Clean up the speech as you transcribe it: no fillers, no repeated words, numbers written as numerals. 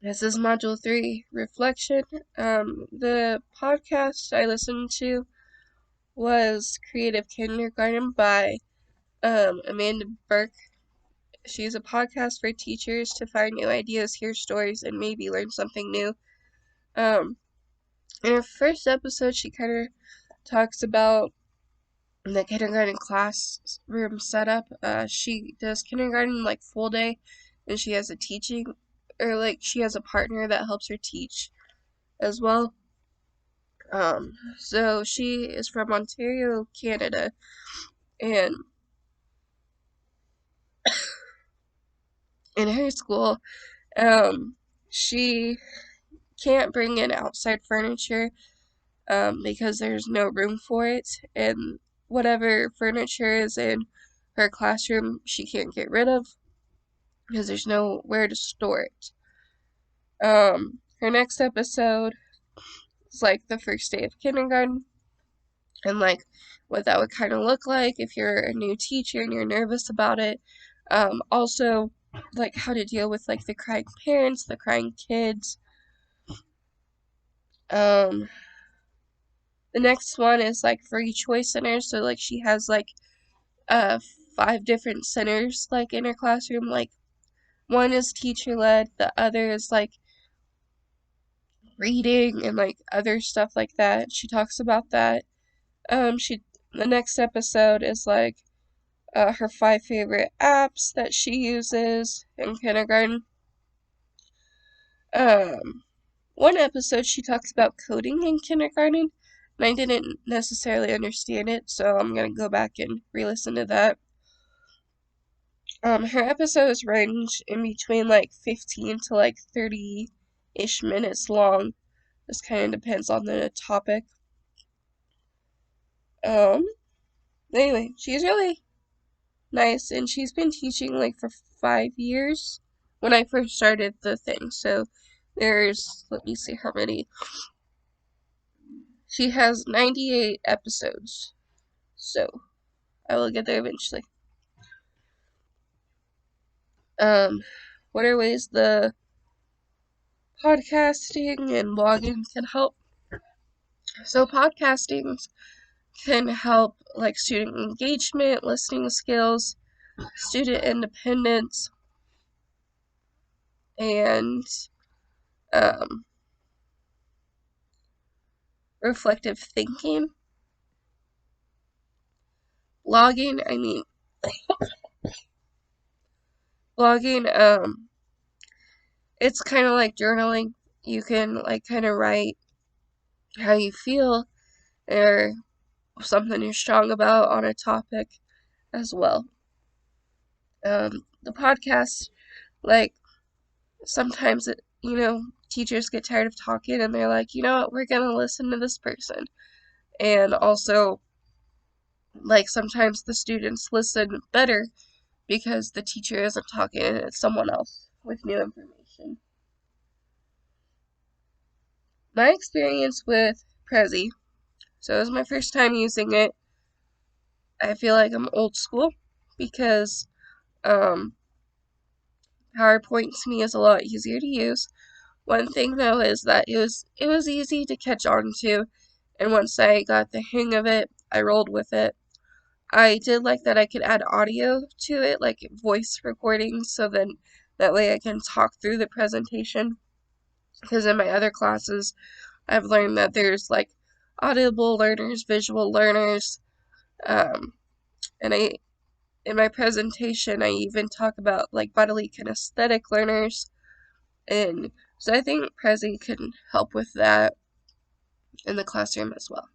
This is Module 3, Reflection. The podcast I listened to was Creative Kindergarten by Amanda Burke. She's a podcast for teachers to find new ideas, hear stories, and maybe learn something new. In her first episode, she kind of talks about the kindergarten classroom setup. She does kindergarten like full day, and she has she has a partner that helps her teach as well. So she is from Ontario, Canada, and in her school, she can't bring in outside furniture, because there's no room for it, and whatever furniture is in her classroom, she can't get rid of because there's nowhere to store it. Her next episode is like the first day of kindergarten, and like what that would kind of look like if you're a new teacher and you're nervous about it. Also, like how to deal with like the crying parents, the crying kids. The next one is like free choice centers. So like she has like uh 5 different centers like in her classroom. Like one is teacher led, the other is like reading and like other stuff like that. She talks about that. She the next episode is like her 5 favorite apps that she uses in kindergarten. One episode she talks about coding in kindergarten, and I didn't necessarily understand it, so I'm gonna go back and re-listen to that. Her episodes range in between like 15 to like 30-ish minutes long. This kind of depends on the topic. Um, anyway, she's really nice, and she's been teaching like for 5 years when I first started the thing. So let me see how many. She has 98 episodes. So I will get there eventually. What are ways the podcasting and blogging can help? So podcasting can help like student engagement, listening skills, student independence, and um, reflective thinking. Blogging, I mean, blogging, it's kind of like journaling. You can like kind of write how you feel or something you're strong about on a topic as well. The podcast, like sometimes teachers get tired of talking and they're like, you know what, we're gonna listen to this person. And also, like sometimes the students listen better because the teacher isn't talking and it's someone else with new information. My experience with Prezi, so it was my first time using it. I feel like I'm old school because um, PowerPoint to me is a lot easier to use. One thing though is that it was easy to catch on to, and once I got the hang of it, I rolled with it. I did like that I could add audio to it, like voice recordings, so then that way I can talk through the presentation. Because in my other classes, I've learned that there's like audible learners, visual learners, um, and in my presentation I even talk about like bodily kinesthetic learners, and so I think Prezi can help with that in the classroom as well.